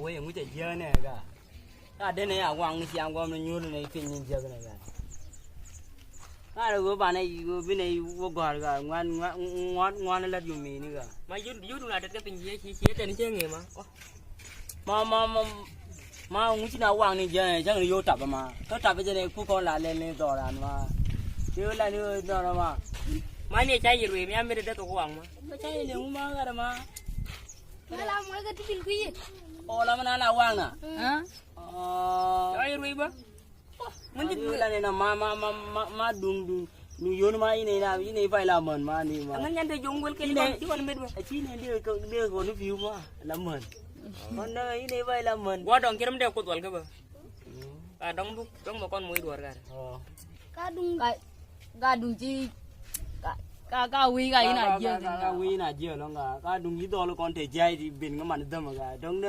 quê cũng chạy dơ nè cả đến này quăng xem qua mình nhú này phình nhìn dơ cái này rồi bạn này bên này vô gỏi cả ngoan là dùng mì nữa cả mà yun là cái tình gì chỉ tên chơi nghề mà mà ông chỉ nào quăng này dơ này chắc là vô tập mà có tập bây giờ này phụ con là lên to là mà chứ là nữa đó mà mấy này chơi gì rồi mấy anh mới được tụi quăng mà chơi nhiều mà cái đó mà Mà làm mấy cái tin quý. ô là mà nào quăng nè chơi rồi bơ mình chỉ là này là mà đùng yun mà này phải làm mền mà đi mà anh nhân thì dùng cái này chứ anh biết bơ chỉ này đưa con nó view mà làm mền con này phải làm mền qua đồng kia nó đeo cột vợt cái bơ đóng một con mũi đuổi cả Ka dung chi ka wi ga ina je ka wi na je lo nga ka dung yi do lo kon te jai di bin nga man dam ga dong